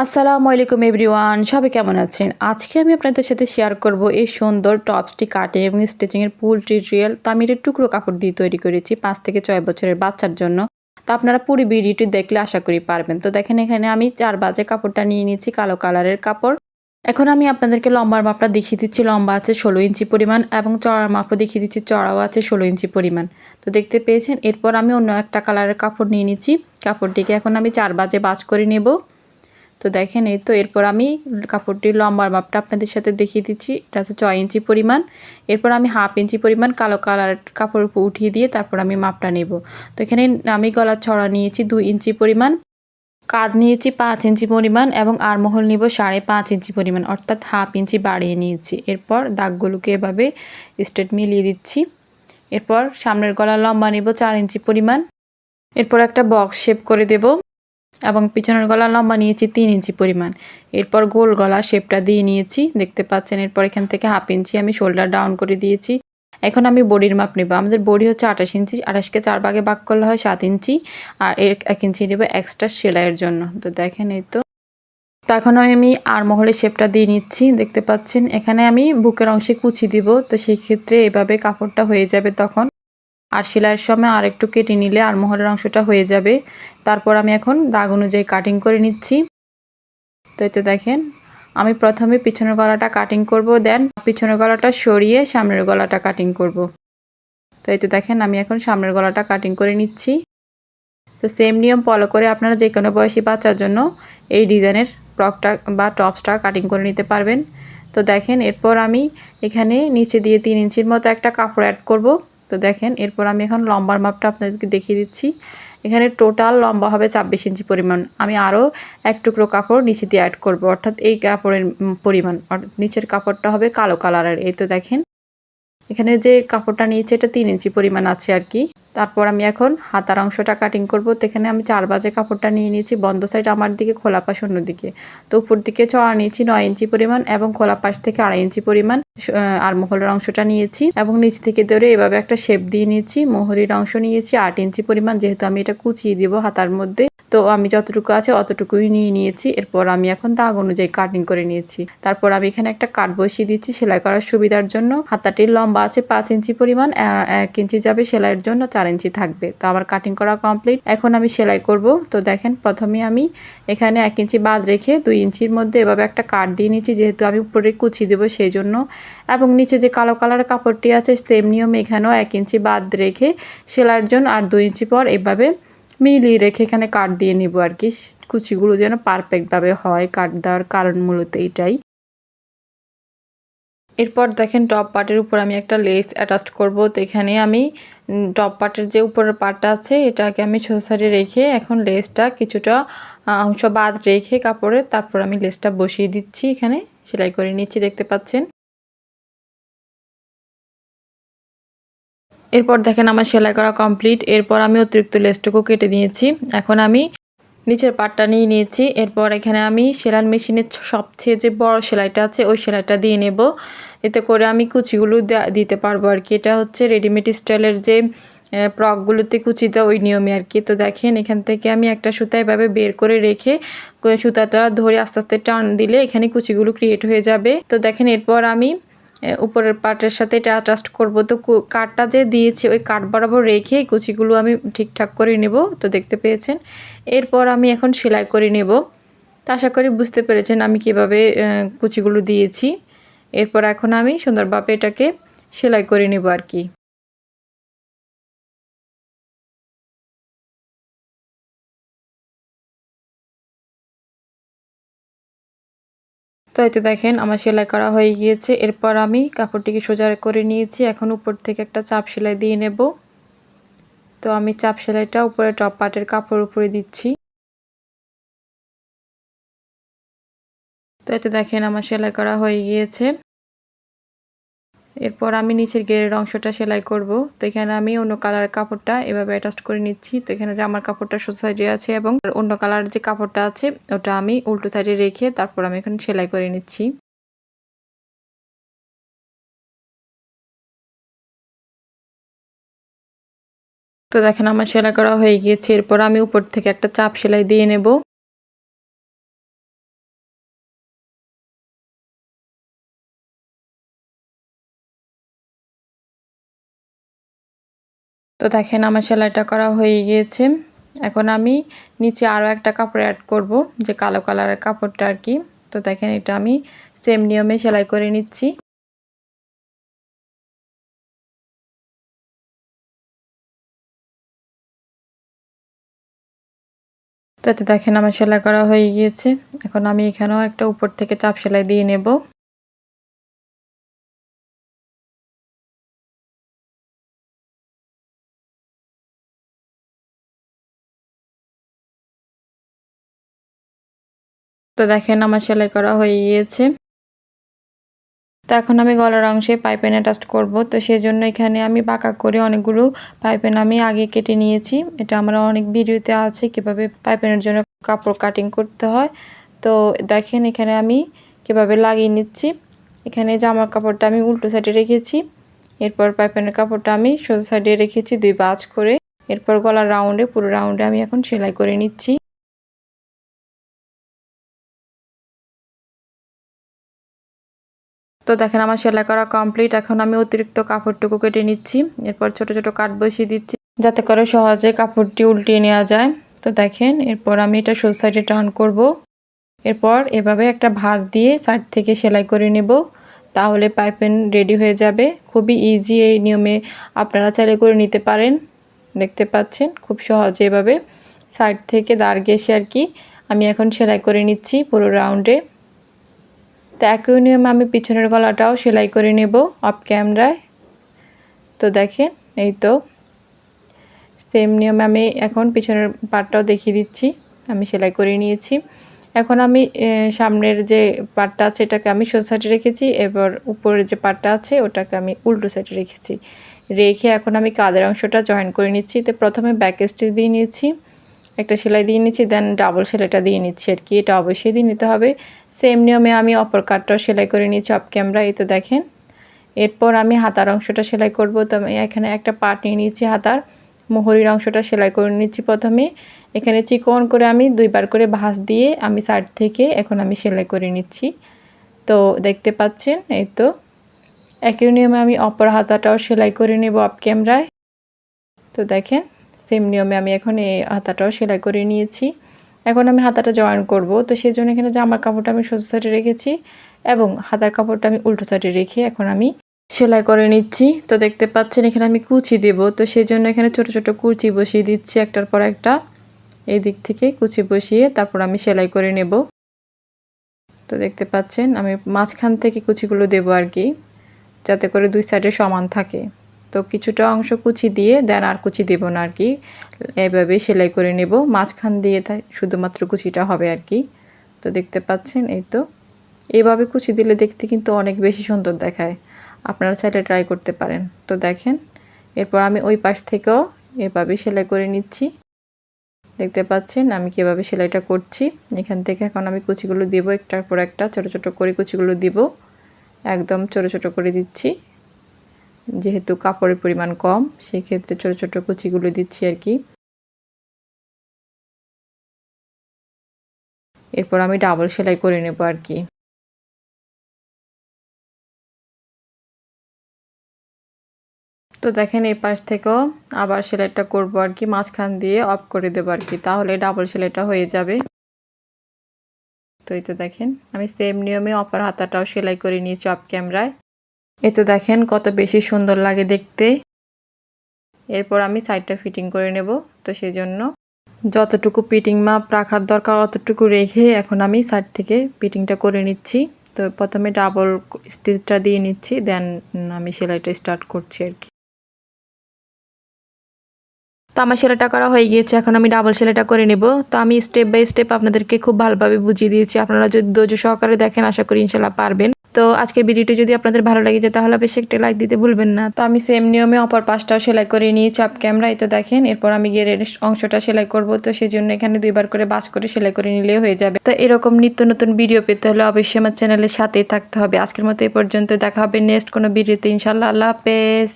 আসসালামু আলাইকুম এভরিওয়ান, সবাই কেমন আছেন? আজকে আমি আপনাদের সাথে শেয়ার করব এই সুন্দর টপসটি কাটিং এবং স্টিচিংয়ের ফুল টিউটোরিয়াল। তো আমি এটা টুকরো কাপড় দিয়ে তৈরি করেছি 5 থেকে 6 বছরের বাচ্চার জন্য। তো আপনারা পুরো ভিডিওটি দেখলে আশা করি পারবেন। তো দেখেন এখানে আমি 4 বাজে কাপড়টা নিয়ে নিয়েছি, কালো কালারের কাপড়। এখন আমি আপনাদেরকে লম্বার মাপটা দেখিয়ে দিচ্ছি। লম্বা আছে 16 ইঞ্চি পরিমাণ এবং চড়ার মাপও দেখিয়ে দিচ্ছি, চড়াও আছে 16 ইঞ্চি পরিমাণ। তো দেখতে পেয়েছেন। এরপর আমি অন্য একটা কালারের কাপড় নিয়ে নিচ্ছি। কাপড়টিকে এখন আমি 4 বাজে ভাঁজ করে নেব। তো দেখেন এই তো এরপর আমি কাপড়টির লম্বার মাপটা আপনাদের সাথে দেখিয়ে দিচ্ছি। এটা হচ্ছে 6 ইঞ্চি পরিমাণ। এরপর আমি হাফ ইঞ্চি পরিমাণ কালো কালার কাপড় উপর উঠিয়ে দিয়ে তারপর আমি মাপটা নেব। তো এখানে আমি গলার ছড়া নিয়েছি 2 ইঞ্চি পরিমাণ, কাঁধ নিয়েছি 5 ইঞ্চি পরিমাণ এবং আরমহল নিব 5.5 ইঞ্চি পরিমাণ, অর্থাৎ হাফ ইঞ্চি বাড়িয়ে নিয়েছি। এরপর দাগগুলোকে এভাবে স্ট্রেট মিলিয়ে দিচ্ছি। এরপর সামনের গলার লম্বা নিব 4 ইঞ্চি পরিমাণ। এরপর একটা বক্স শেপ করে দেব এবং পিছনের গলা লম্বা নিয়েছি 3 ইঞ্চি পরিমাণ। এরপর গোল গলা শেপটা দিয়ে নিয়েছি, দেখতে পাচ্ছেন। এরপর এখান থেকে হাফ ইঞ্চি আমি শোল্ডার ডাউন করে দিয়েছি। এখন আমি বডির মাপ নেব। আমাদের বডি হচ্ছে 28 ইঞ্চি, 28কে 4 ভাগে ভাগ করলে হয় 7 ইঞ্চি, আর 1 ইঞ্চি নেব এক্সট্রা সেলাইয়ের জন্য। তো দেখেন এই তো। তো এখন আমি আরমহলের শেপটা দিয়ে নিচ্ছি, দেখতে পাচ্ছেন। এখানে আমি বুকের অংশে কুচি দিব, তো সেই ক্ষেত্রে এভাবে কাপড়টা হয়ে যাবে তখন। আর সেলাইয়ের সময় আর একটু কেটে নিলে আরমহলের অংশটা হয়ে যাবে। তারপর আমি এখন দাগ অনুযায়ী কাটিং করে নিচ্ছি। তো এই তো দেখেন, আমি প্রথমে পিছনের গলাটা কাটিং করব, দেন পিছনের গলাটা সরিয়ে সামনের গলাটা কাটিং করব। তো এই তো দেখেন, আমি এখন সামনের গলাটা কাটিং করে নিচ্ছি। তো সেম নিয়ম ফলো করে আপনারা যে কোনো বয়সী বাচ্চার জন্য এই ডিজাইনের ফ্রকটা বা টপসটা কাটিং করে নিতে পারবেন। তো দেখেন, এরপর আমি এখানে নিচে দিয়ে 3 ইঞ্চির মতো একটা কাপড় অ্যাড করব। তো দেখেন, এরপর আমি এখন লম্বার মাপটা আপনাদেরকে দেখিয়ে দিচ্ছি। এখানে টোটাল লম্বা হবে 26 ইঞ্চি পরিমাণ। আমি আরও এক টুকরো কাপড় নিচে দিয়ে অ্যাড করব, অর্থাৎ এই কাপড়ের পরিমাণ নিচের কাপড়টা হবে কালো কালারের। এই তো দেখেন, এখানে যে কাপড়টা নিয়েছি এটা 3 ইঞ্চি পরিমাণ আছে আর কি। তারপর আমি এখন হাতার অংশটা কাটিং করব। তো এখানে আমি 4 বাজে কাপড়টা নিয়ে নিয়েছি, বন্ধ সাইড আমার দিকে, খোলা পাশ অন্য দিকে। তো উপর দিকে চড়া নিয়েছি 9 ইঞ্চি পরিমাণ এবং খোলা পাশ থেকে 2.5 ইঞ্চি পরিমাণ আরমহলের অংশটা নিয়েছি এবং নিচ থেকে ধরে এভাবে একটা শেপ দিয়ে নিয়েছি। মোহরির অংশ নিয়েছি 8 ইঞ্চি পরিমাণ, যেহেতু আমি এটা কুচিয়ে দিব হাতার মধ্যে। তো আমি যতটুকু আছে অতটুকুই নিয়ে নিয়েছি। এরপর আমি এখন দাগ অনুযায়ী কাটিং করে নিয়েছি। তারপর আমি এখানে একটা কাট বসিয়ে দিচ্ছি সেলাই করার সুবিধার জন্য। হাতাটির লম্বা আছে 5 ইঞ্চি পরিমাণ, 1 ইঞ্চি যাবে সেলাইয়ের জন্য, 4 ইঞ্চি থাকবে। তো আমার কাটিং করা কমপ্লিট। এখন আমি সেলাই করব। তো দেখেন, প্রথমে আমি এখানে 1 ইঞ্চি বাদ রেখে 2 ইঞ্চির মধ্যে এভাবে একটা কাট দিয়ে নিচ্ছি, যেহেতু আমি উপরে কুচি দেবো সেই জন্য। এবং নিচে যে কালো কালারের কাপড়টি আছে সেম নিয়মে এখানেও 1 ইঞ্চি বাদ রেখে সেলাইয়ের জন্য আর 2 ইঞ্চি পর এভাবে মিলিয়ে রেখে এখানে কাট দিয়ে নিব আর কি। কুচিগুলো যেন পারফেক্টভাবে হয়, কাট দেওয়ার কারণ মূলত এটাই। এরপর দেখেন, টপ পার্টের উপর আমি একটা লেস অ্যাটাচ করব। তো এখানে আমি টপ পার্টের যে উপরের পার্টটা আছে এটাকে আমি সোজা সাইডে রেখে এখন লেসটা কিছুটা অংশ বাদ রেখে কাপড়ে তারপর আমি লেসটা বসিয়ে দিচ্ছি, এখানে সেলাই করে নিচ্ছি, দেখতে পাচ্ছেন। এরপর দেখেন আমার সেলাই করা কমপ্লিট। এরপর আমি অতিরিক্ত লেসটুকু কেটে নিয়েছি। এখন আমি নিচের পাটটা নিয়ে নিয়েছি। এরপর এখানে আমি সেলাই মেশিনের সবচেয়ে যে বড় সেলাইটা আছে ওই সেলাইটা দিয়ে নেব। এতে করে আমি কুচিগুলো দিতে পারবো আর কি। এটা হচ্ছে রেডিমেড স্টাইলের যে ফ্রকগুলোতে কুচি দেওয়া ওই নিয়মে আর কি। তো দেখেন, এখান থেকে আমি একটা সুতা এভাবে বের করে রেখে সুতাটা ধরে আস্তে আস্তে টান দিলে এখানে কুচিগুলো ক্রিয়েট হয়ে যাবে। তো দেখেন, এরপর আমি উপরের পার্টের সাথে এটা অ্যাটাচ করব। তো কাটটা যে দিয়েছি ওই কাট বরাবর রেখে কুচিগুলো আমি ঠিকঠাক করে নেব। তো দেখতে পেয়েছেন। এরপর আমি এখন সেলাই করে নেব। তো আশা করি বুঝতে পেরেছেন আমি কিভাবে কুচিগুলো দিয়েছি। এরপর এখন আমি সুন্দরভাবে এটাকে সেলাই করে নেব আর কি। তো এই তো দেখেন, আমার সেলাই করা হয়ে গিয়েছে। এরপর আমি কাপড়টিকে সোজা করে নিয়েছি। এখন উপর থেকে একটা চাপ সেলাই দিয়ে নেব। তো আমি চাপ সেলাইটা উপরে টপ পার্টের কাপড় উপরে দিচ্ছি। তো এই তো দেখেন, আমার সেলাই করা হয়ে গিয়েছে। এরপর আমি নিচের ঘেরের অংশটা সেলাই করব। তো এখানে আমি অন্য কালারের কাপড়টা এভাবে অ্যাটাচ করে নিচ্ছি। তো এখানে যে আমার কাপড়টা সোজা সাইডে আছে এবং অন্য কালার যে কাপড়টা আছে ওটা আমি উল্টো সাইডে রেখে তারপর আমি এখন সেলাই করে নিচ্ছি। তো দেখেন, আমার সেলাই করা হয়ে গিয়েছে। এরপর আমি উপর থেকে একটা চাপ সেলাই দিয়ে নেব। তো দেখেন আমার সেলাইটা করা হয়ে গিয়েছে। এখন আমি নিচে আরও একটা কাপড় অ্যাড করব, যে কালো কালারের কাপড়টা আর কি। তো দেখেন এটা আমি সেম নিয়মে সেলাই করে নিচ্ছি। তো এতে দেখেন আমার সেলাই করা হয়ে গিয়েছে। এখন আমি এখানেও একটা উপর থেকে চাপ সেলাই দিয়ে নেব। তো দেখেন আমার সেলাই করা হয়ে গিয়েছে। তো এখন আমি গলার অংশে পাইপিন অ্যাটাচ করব। তো সেজন্য এখানে আমি বাঁকা করে অনেকগুলো পাইপিন আমি আগে কেটে নিয়েছি। এটা আমার অনেক ভিডিওতে আছে কিভাবে পাইপিনের জন্য কাপড় কাটিং করতে হয়। তো দেখেন এখানে আমি কিভাবে লাগিয়ে নিচ্ছি। এখানে জামার কাপড়টা আমি উল্টো সাইডে রেখেছি, এরপর পাইপিনের কাপড়টা আমি সোজা সাইডে রেখেছি 2 ভাঁজ করে। এরপর গলার রাউন্ডে পুরো রাউন্ডে আমি এখন সেলাই করে নিচ্ছি। তো দেখেন আমার সেলাই করা কমপ্লিট। এখন আমি অতিরিক্ত কাপড়টুকু কেটে নিচ্ছি, এরপর ছোট ছোট কাট বসিয়ে দিচ্ছি যাতে করে সহজে কাপড়টি উল্টিয়ে নেওয়া যায়। তো দেখেন এরপর আমি এটা সোজা সাইডে টার্ন করব। এরপর এভাবে একটা ভাঁজ দিয়ে সাইড থেকে সেলাই করে নেব, তাহলে পাইপিং রেডি হয়ে যাবে। খুবই ইজি, এই নিয়মে আপনারা চাইলে করে নিতে পারেন। দেখতে পাচ্ছেন খুব সহজে এভাবে সাইড থেকে দাঁড় ঘেঁষে আর কি আমি এখন সেলাই করে নিচ্ছি পুরো রাউন্ডে। তো একই নিয়মে আমি পিছনের গলাটাও সেলাই করে নেব অফ ক্যামেরায়। তো দেখেন এই তো সেম নিয়মে আমি এখন পিছনের পার্টটাও দেখিয়ে দিচ্ছি। আমি সেলাই করে নিয়েছি। এখন আমি সামনের যে পার্টটা আছে এটাকে আমি সোজা সাইডে রেখেছি, এবার উপরের যে পার্টটা আছে ওটাকে আমি উল্টো সাইডে রেখেছি। রেখে এখন আমি কাঁধের অংশটা জয়েন করে নিচ্ছি। তো প্রথমে ব্যাক স্টিচ দিয়ে নিয়েছি, একটা সেলাই দিয়ে নিচ্ছি, দেন ডাবল সেলাইটা দিয়ে নিচ্ছি আর কি। এটা অবশ্যই দিয়ে নিতে হবে। সেম নিয়মে আমি অপর কাটটাও সেলাই করে নিচ্ছি অফ ক্যামেরা। এই তো দেখেন এরপর আমি হাতার অংশটা সেলাই করব। তো আমি এখানে একটা পার্ট নিয়ে নিচ্ছি, হাতার মোহরির অংশটা সেলাই করে নিচ্ছি প্রথমে। এখানে চিকন করে আমি 2 বার করে ভাঁজ দিয়ে আমি সাইড থেকে এখন আমি সেলাই করে নিচ্ছি। তো দেখতে পাচ্ছেন এই তো একই নিয়মে আমি অপর হাতাটাও সেলাই করে নেব অফ ক্যামেরায়। তো দেখেন সেম নিয়মে আমি এখন এই হাতাটাও সেলাই করে নিয়েছি। এখন আমি হাতাটা জয়েন করব। তো সেই জন্য এখানে জামার কাপড়টা আমি সোজা সাইডে রেখেছি এবং হাতার কাপড়টা আমি উল্টো সাইডে রেখে এখন আমি সেলাই করে নিচ্ছি। তো দেখতে পাচ্ছেন এখানে আমি কুচি দেব। তো সেই জন্য এখানে ছোট ছোট কুচি বসিয়ে দিচ্ছি একটার পর একটা। এই দিক থেকে কুচি বসিয়ে তারপর আমি সেলাই করে নেব। তো দেখতে পাচ্ছেন আমি মাঝখান থেকে কুচিগুলো দেব আর কি, যাতে করে 2 সাইডে সমান থাকে। তো কিছুটা অংশ কুচি দিয়ে দেন আর কুচি দেব না আর কি, এভাবে সেলাই করে নেব। মাঝখান দিয়ে শুধুমাত্র কুচিটা হবে আর কি। তো দেখতে পাচ্ছেন এই তো এইভাবে কুচি দিলে দেখতে কিন্তু অনেক বেশি সুন্দর দেখায়। আপনারা চাইলে ট্রাই করতে পারেন। তো দেখেন এরপর আমি ওই পাশ থেকেও এভাবে সেলাই করে নিচ্ছি। দেখতে পাচ্ছেন আমি কিভাবে সেলাইটা করছি। এখান থেকে এখন আমি কুচিগুলো দেব একটার পর একটা, ছোট ছোট করে কুচিগুলো দিব। একদম ছোট ছোট করে দিচ্ছি, যেহেতু কাপড়ের পরিমাণ কম সেই ক্ষেত্রে ছোট ছোট কুচিগুলো দিচ্ছি আর কি। এরপর আমি ডাবল সেলাই করে নেব আর কি। তো দেখেন এই পাশ থেকেও আবার সেলাইটা করব আর কি, মাঝখান দিয়ে অফ করে দেবো আর কি, তাহলে ডাবল সেলাইটা হয়ে যাবে। তো এই তো দেখেন আমি সেম নিয়মে অপর হাতাটাও সেলাই করে নিয়েছি অফ ক্যামেরায়। এই তো দেখেন কত বেশি সুন্দর লাগে দেখতে। এরপর আমি সাইডটা ফিটিং করে নেব। তো সেই জন্য যতটুকু ফিটিং মাপ রাখার দরকার অতটুকু রেখে এখন আমি সাইড থেকে ফিটিংটা করে নিচ্ছি। তো প্রথমে ডাবল স্টিচটা দিয়ে নিচ্ছি, দেন আমি সেলাইটা স্টার্ট করছি আর কি। তো আমার সেলাইটা করা হয়ে গিয়েছে, এখন আমি ডাবল সেলাইটা করে নেব। তো আমি স্টেপ বাই স্টেপ আপনাদেরকে খুব ভালোভাবে বুঝিয়ে দিয়েছি। আপনারা যদি ধৈর্য সহকারে দেখেন আশা করি ইনশাল্লাহ পারবেন। তো আজকের ভিডিওটি যদি আপনাদের ভালো লাগে যায় তাহলে অবশ্যই একটা লাইক দিতে ভুলবেন না। তো আমি সেম নিয়মে অপর পাশটাও সেলাই করে নিয়েছি অফ ক্যামেরায়। তো দেখেন এরপর আমি গিয়ে অংশটা সেলাই করব। তো সেই জন্য এখানে 2 বার করে বাস করে সেলাই করে নিলেই হয়ে যাবে। তো এরকম নিত্য নতুন ভিডিও পেতে হলে অবশ্যই আমার চ্যানেলের সাথেই থাকতে হবে। আজকের মতো এই পর্যন্ত, দেখা হবে নেক্সট কোনো ভিডিওতে ইনশাল্লাহ। আল্লাহ হাফেজ।